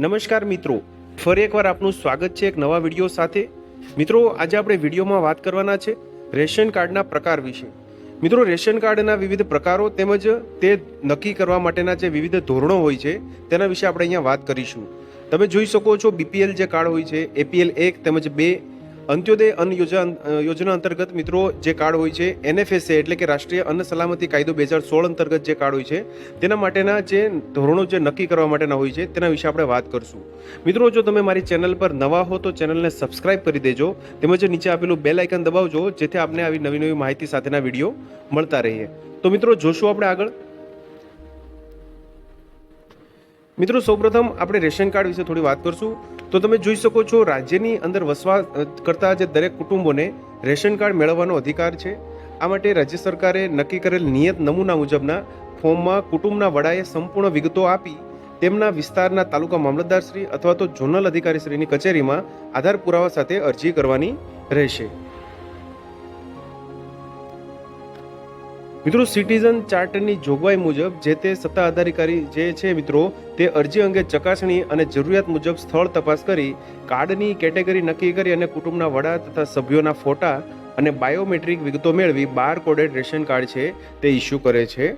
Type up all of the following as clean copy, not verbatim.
નમસ્કાર મિત્રો, ફરી એકવાર આપનું સ્વાગત છે એક નવા વિડીયો સાથે। મિત્રો, આજે આપણે વિડીયોમાં વાત કરવાના છે રેશન કાર્ડના પ્રકાર વિશે। મિત્રો, રેશન કાર્ડના વિવિધ પ્રકારો તેમજ તે નક્કી કરવા માટેના જે વિવિધ ધોરણો હોય છે તેના વિશે આપણે અહીંયા વાત કરીશું। તમે જોઈ શકો છો બીપીએલ જે કાર્ડ હોય છે, એપીએલ 1 તેમજ 2, અંત્યોદય અન્ન યોજના અંતર્ગત મિત્રો જે કાર્ડ હોય છે, એનએફએસએ એટલે કે રાષ્ટ્રીય અન્ન સલામતી કાયદો 2016 અંતર્ગત જે કાર્ડ હોય છે તેના માટેના જે ધોરણો જે નક્કી કરવા માટેના હોય છે તેના વિશે આપણે વાત કરશું। મિત્રો, જો તમે મારી ચેનલ પર નવા હો તો ચેનલને સબસ્ક્રાઇબ કરી દેજો તેમજ નીચે આપેલું બેલ આઇકન દબાવજો જેથી આપને આવી નવી નવી માહિતી સાથેના વિડીયો મળતા રહે। તો મિત્રો, જોશું આપણે આગળ। મિત્રો, સૌપ્રથમ આપણે રેશન કાર્ડ વિશે થોડી વાત કરશું। તો તમે જોઈ શકો છો રાજ્યની અંદર વસવાટ કરતા જે દરેક કુટુંબોને રેશન કાર્ડ મેળવવાનો અધિકાર છે। આ માટે રાજ્ય સરકારે નક્કી કરેલ નિયત નમૂના મુજબના ફોર્મમાં કુટુંબના વડાએ સંપૂર્ણ વિગતો આપી તેમના વિસ્તારના તાલુકા મામલતદારશ્રી અથવા તો ઝોનલ અધિકારીશ્રીની કચેરીમાં આધાર પુરાવા સાથે અરજી કરવાની રહેશે। મિત્રો, સિટીઝન ચાર્ટરની જોગવાઈ મુજબ જે તે સત્તા અધિકારી જે છે મિત્રો તે અરજી અંગે ચકાસણી અને જરૂરિયાત મુજબ સ્થળ તપાસ કરી કાર્ડની કેટેગરી નક્કી કરી અને કુટુંબના વડા તથા સભ્યોના ફોટા અને બાયોમેટ્રિક વિગતો મેળવી બાર કોડેડ રેશન કાર્ડ છે તે ઇસ્યુ કરે છે।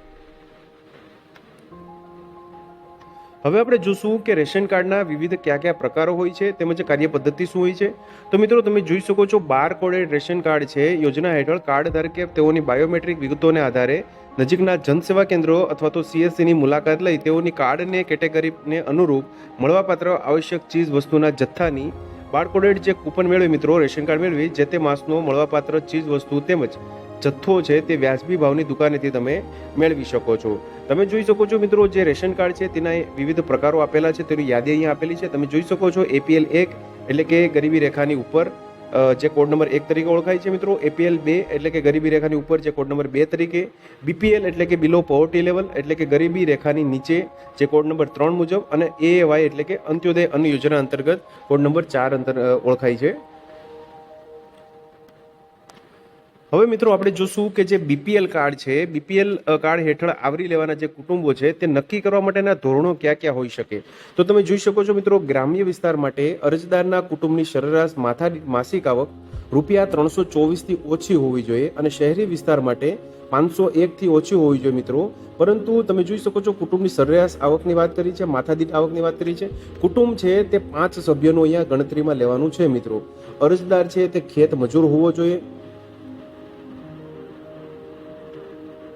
હવે આપણે જોશું કે રેશન કાર્ડના વિવિધ કયા કયા પ્રકારો હોય છે તેમજ કાર્ય પદ્ધતિ શું હોય છે। તો મિત્રો, તમે જોઈ શકો છો બાર કોડેડ રેશન કાર્ડ છે યોજના હેઠળ કાર્ડ ધારકે તેઓની બાયોમેટ્રિક વિગતોને આધારે નજીકના જનસેવા કેન્દ્રો અથવા તો સીએસસીની મુલાકાત લઈ તેઓની કાર્ડને કેટેગરીને અનુરૂપ મળવાપાત્ર આવશ્યક ચીજ વસ્તુના જથ્થાની બારકોડેડ જે કૂપન મેળવી મિત્રો રેશન કાર્ડ મેળવી જે તે માસનો મળવાપાત્ર ચીજ વસ્તુ તેમજ જથ્થો છે તે વ્યાજબી ભાવની દુકાનેથી તમે મેળવી શકો છો। તમે જોઈ શકો છો મિત્રો, જે રેશન કાર્ડ છે તેના વિવિધ પ્રકારો આપેલા છે તેની યાદી અહીંયા આપેલી છે। તમે જોઈ શકો છો એપીએલ 1 એટલે કે ગરીબી રેખાની ઉપર જે કોડ નંબર 1 તરીકે ઓળખાય છે મિત્રો, એપીએલ 2 એટલે કે ગરીબી રેખાની ઉપર જે કોડ નંબર 2 તરીકે, બીપીએલ એટલે કે બિલો પોવર્ટી લેવલ એટલે કે ગરીબી રેખાની નીચે જે કોડ નંબર 3 મુજબ, અને એએવાય એટલે કે અંત્યોદય અન્ન યોજના અંતર્ગત કોડ નંબર 4 ઓળખાય છે। હવે મિત્રો, આપણે જોશું કે જે બીપીએલ કાર્ડ છે, બીપીએલ કાર્ડ હેઠળ આવરી લેવાના જે કુટુંબો છે તે નક્કી કરવા માટેના ધોરણો ક્યાં ક્યાં હોઈ શકે। તો તમે જોઈ શકો છો મિત્રો, ગ્રામ્ય વિસ્તાર માટે અરજદારના કુટુંબની સરેરાશ માસિક આવક ₹324 થી ઓછી હોવી જોઈએ અને શહેરી વિસ્તાર માટે 501 થી ઓછી હોવી જોઈએ મિત્રો। પરંતુ તમે જોઈ શકો છો કુટુંબની સરેરાશ આવકની વાત કરી છે, માથાદીઠ આવકની વાત કરી છે। કુટુંબ છે તે 5 સભ્યોનું અહીંયા ગણતરીમાં લેવાનું છે મિત્રો। અરજદાર છે તે ખેત મજૂર હોવો જોઈએ।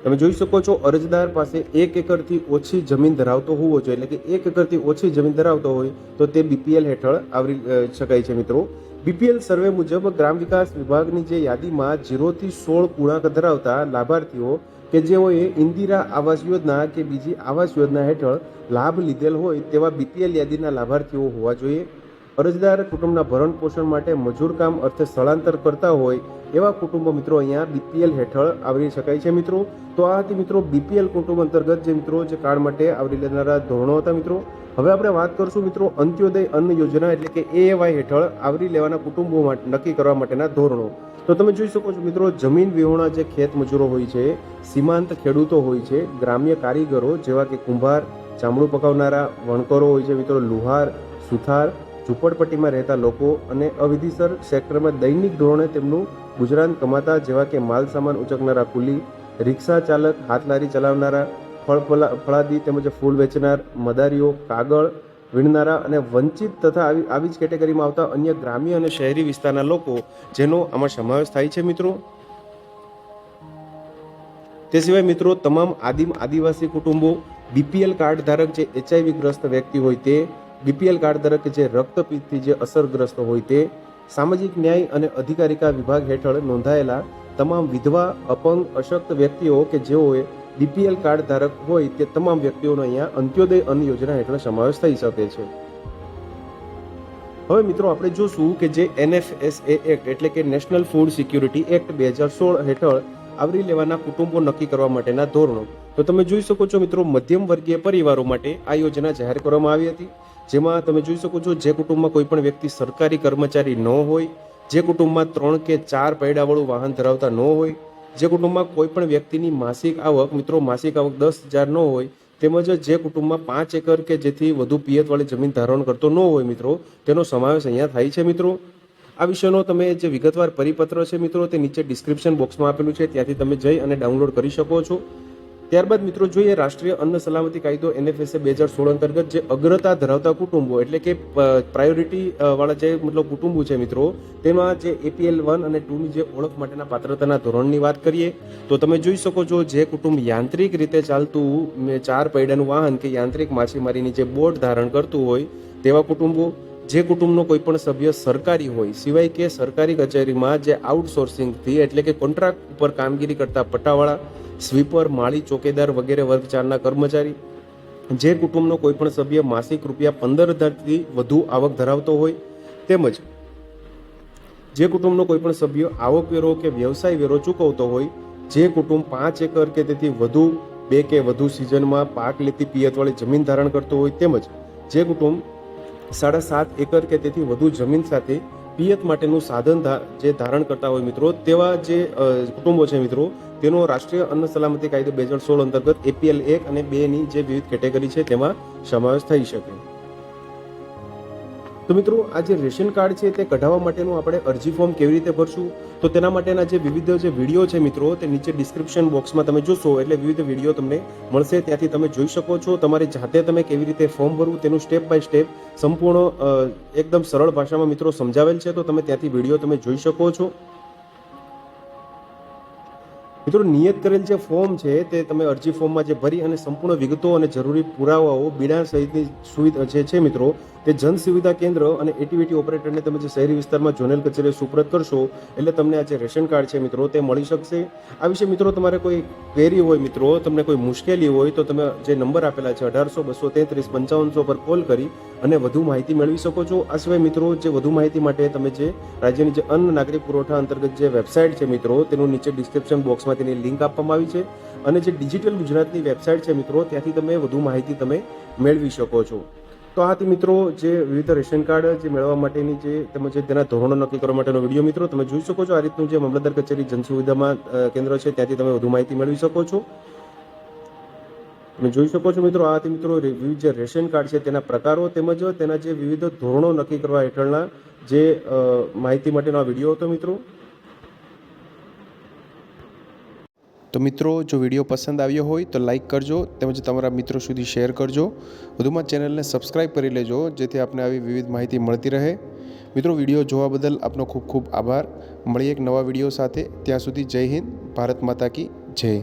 તમે જોઈ શકો છો અરજદાર પાસે 1 એકરથી ઓછી જમીન ધરાવતો હોવો જોઈએ, એટલે કે 1 એકરથી ઓછી જમીન ધરાવતો હોય તો તે બીપીએલ હેઠળ આવરી શકાય છે મિત્રો। બીપીએલ સર્વે મુજબ ગ્રામ વિકાસ વિભાગની જે યાદીમાં 0 થી 16 પૂર્ણાંક ધરાવતા લાભાર્થીઓ કે જેઓએ ઇન્દિરા આવાસ યોજના કે બીજી આવાસ યોજના હેઠળ લાભ લીધેલ હોય તેવા બીપીએલ યાદીના લાભાર્થીઓ હોવા જોઈએ। અરજદાર કુટુંબના ભરણ પોષણ માટે મજૂર કામ અર્થે સ્થળાંતર કરતા હોય એવા કુટુંબો મિત્રો અહીંયા બીપીએલ હેઠળ આવરી શકાય છે મિત્રો। તો આ હતી મિત્રો બીપીએલ કુટુંબ અંતર્ગત જે મિત્રો જે કાર્ડ માટે આવરી લેનારા ધોરણો હતા મિત્રો। હવે આપણે વાત કરશું મિત્રો અંત્યોદય અન્ન યોજના એટલે કે એએવાય હેઠળ આવરી લેવાના કુટુંબો માટે નક્કી કરવા માટેના ધોરણો। તો તમે જોઈ શકો છો મિત્રો, જમીન વિહોણા જે ખેત મજૂરો હોય છે, સીમાંત ખેડૂતો હોય છે, ગ્રામ્ય કારીગરો જેવા કે કુંભાર, ચામડું પકાવનારા, વણકરો હોય છે મિત્રો, લુહાર, સુથાર, ઝૂંપડપટ્ટીમાં રહેતા લોકો અને અવિધિસર સેક્ટરમાં દૈનિક ધોરણે તેમનું ગુજરાન કમાતા જેવા કે માલ સામાન ઉચકનારા કુલી, રિક્ષા ચાલક, હાથલારી ચલાવનારા, ફળાદી તેમજ ફૂલ વેચનાર, મદારીઓ, કાગળ વીણનારા અને વંચિત તથા આવી જ કેટેગરીમાં આવતા અન્ય ગ્રામ્ય અને શહેરી વિસ્તારના લોકો જેનો આમાં સમાવેશ થાય છે મિત્રો। તે સિવાય મિત્રો તમામ આદિવાસી કુટુંબો, બીપીએલ કાર્ડ ધારક જે એચઆઈવી ગ્રસ્ત વ્યક્તિ હોય તે, બીપીએલ કાર્ડ ધારક જે રક્તપિત્તથી જે અસરગ્રસ્ત હોય તે, સામાજિક ન્યાય અને અધિકારિતા વિભાગ હેઠળ નોંધાયેલા તમામ વિધવા, અપંગ, અશક્ત વ્યક્તિઓ કે જેઓએ બીપીએલ કાર્ડ ધારક હોય તે તમામ વ્યક્તિઓનો અહીંયા અંત્યોદય અન્ન યોજના હેઠળ સમાવેશ થઈ શકે છે। હવે મિત્રો આપણે જોશું કે જે એનએફએસએ એક્ટ એટલે કે નેશનલ ફૂડ સિક્યુરિટી એક્ટ 2016 હેઠળ આવરી લેવાના કુટુંબો નક્કી કરવા માટેના ધોરણો। તો તમે જોઈ શકો છો મિત્રો, મધ્યમ વર્ગીય પરિવારો માટે આ યોજના જાહેર કરવામાં આવી હતી, જેમાં તમે જોઈ શકો છો જે કુટુંબમાં કોઈ પણ વ્યક્તિ સરકારી કર્મચારી ન હોય, જે કુટુંબમાં 3 કે 4 પૈડાવાળું વાહન ધરાવતા ન હોય, જે કુટુંબમાં કોઈ પણ વ્યક્તિની માસિક આવક મિત્રો માસિક આવક 10,000 ન હોય તેમજ જે કુટુંબમાં 5 એકર કે જેથી વધુ પિયતવાળી જમીન ધારણ કરતો ન હોય મિત્રો, તેનો સમાવેશ અહીંયા થાય છે મિત્રો. આ વિષયનો તમે જે વિગતવાર પરિપત્ર છે મિત્રો, તે નીચે ડિસ્ક્રિપ્શન બોક્સમાં આપેલું છે, ત્યાંથી તમે જઈ અને ડાઉનલોડ કરી શકો છો. ત્યારબાદ મિત્રો જોઈએ રાષ્ટ્રીય અન્ન સલામતી કાયદો NFSA 2016 અંતર્ગત જે અગ્રતા ધરાવતા કુટુંબો એટલે કે પ્રાયોરિટી વાળા જે મતલબ કુટુંબો છે મિત્રો, તેમાં જે APL 1 અને 2 ની જે ઓળખ માટેના પાત્રતાના ધોરણની વાત કરીએ તો તમે જોઈ શકો છો જે કુટુંબ યાંત્રિક રીતે ચાલતું 4 પૈડાનું વાહન કે યાંત્રિક માછીમારીની જે બોટ ધારણ કરતું હોય તેવા કુટુંબો, જે કુટુંબનો કોઈ પણ સભ્ય સરકારી હોય સિવાય કે સરકારી કચેરીમાં જે આઉટસોર્સિંગથી એટલે કે કોન્ટ્રાક્ટ ઉપર કામગીરી કરતા પટ્ટાવાળા, સ્વીપર, માળી, ચોકીદાર વગેરે વર્ગ 4ના કર્મચારી, જે કુટુંબનો કોઈ પણ સભ્ય માસિક ₹15,000થી વધુ આવક ધરાવતો હોય, તેમજ જે કુટુંબનો કોઈ પણ સભ્ય આવકવેરો કે વ્યવસાય વેરો ચૂકવતો હોય, જે કુટુંબ 5 એકર કે તેથી વધુ 2 કે વધુ સિઝનમાં પાક લેતી પિયતવાળી જમીન ધારણ કરતો હોય, તેમજ જે કુટુંબ 7.5 એકર કે તેથી વધુ જમીન સાથે પિયત માટેનું સાધન જે ધારણ કરતા હોય મિત્રો, તેવા જે કુટુંબો છે મિત્રો, તેનો રાષ્ટ્રીય અન્ન સલામતી કાયદો 2016 અંતર્ગત APL 1 અને 2 ની જે વિવિધ કેટેગરી છે તેમાં સમાવેશ થઈ શકે. તો મિત્રો આ જે રેશન કાર્ડ છે તે કઢાવવા માટેનું આપણે અરજી ફોર્મ કેવી રીતે ભરશું, તો તેના માટેના જે વિવિધ જે વિડીયો છે મિત્રો, તે નીચે ડિસ્ક્રિપ્શન બોક્સમાં તમે જોશો એટલે વિવિધ વિડીયો તમને મળશે, ત્યાંથી તમે જોઈ શકો છો. તમારી જાતે તમે કેવી રીતે ફોર્મ ભરવું તેનું સ્ટેપ બાય સ્ટેપ સંપૂર્ણ એકદમ સરળ ભાષામાં મિત્રો સમજાવેલ છે, તો તમે ત્યાંથી વિડીયો તમે જોઈ શકો છો. મિત્રો નિયત કરેલ જે ફોર્મ છે તે તમે અરજી ફોર્મમાં જે ભરી અને સંપૂર્ણ વિગતો અને જરૂરી પુરાવાઓ બીડા સહિતની સુવિધા જે છે મિત્રો, તે જન સુવિધા કેન્દ્ર અને એટીવીટી ઓપરેટરને તમે જે શહેરી વિસ્તારમાં ઝોનલ કચેરીએ સુપ્રત કરશો એટલે તમને આ જે રેશન કાર્ડ છે મિત્રો તે મળી શકશે. આ વિશે મિત્રો તમારે કોઈ ક્વેરી હોય મિત્રો, તમને કોઈ મુશ્કેલી હોય તો તમે જે નંબર આપેલા છે 1800-233-5500 પર કોલ કરી અને વધુ માહિતી મેળવી શકો છો. આ સિવાય મિત્રો જે વધુ માહિતી માટે તમે જે રાજ્યની જે અન્ન નાગરિક પુરવઠા અંતર્ગત જે વેબસાઇટ છે મિત્રો, તેનું નીચે ડિસ્ક્રિપ્શન બોક્સમાં તેની લિંક આપવામાં આવી છે અને જે ડિજિટલ ગુજરાતની વેબસાઇટ છે મિત્રો, ત્યાંથી તમે વધુ માહિતી તમે મેળવી શકો છો. તો આ હતી મિત્રો જે વિવિધ રેશન કાર્ડ જે મેળવવા માટેની જે તેમજ તેના ધોરણો નક્કી કરવા માટેનો વિડીયો મિત્રો તમે જોઈ શકો છો. આ રીતનું જે મામલતદાર કચેરી જનસુવિધામાં કેન્દ્ર છે ત્યાંથી તમે વધુ માહિતી મેળવી શકો છો. તમે જોઈ શકો છો મિત્રો, આ હતી મિત્રો વિવિધ જે રેશન કાર્ડ છે તેના પ્રકારો તેમજ તેના જે વિવિધ ધોરણો નક્કી કરવા હેઠળના જે માહિતી માટેનો આ વિડીયો હતો મિત્રો. તો મિત્રો જો વિડીયો પસંદ આવ્યો હોય તો લાઇક કરજો તેમજ તમારા મિત્રો સુધી શેર કરજો. વધુમાં ચેનલને સબસ્ક્રાઈબ કરી લેજો જેથી આપને આવી વિવિધ માહિતી મળતી રહે. મિત્રો વિડીયો જોવા બદલ આપનો ખૂબ ખૂબ આભાર. મળીએ એક નવા વિડીયો સાથે. ત્યાં સુધી જય હિન્દ, ભારત માતા કી જય.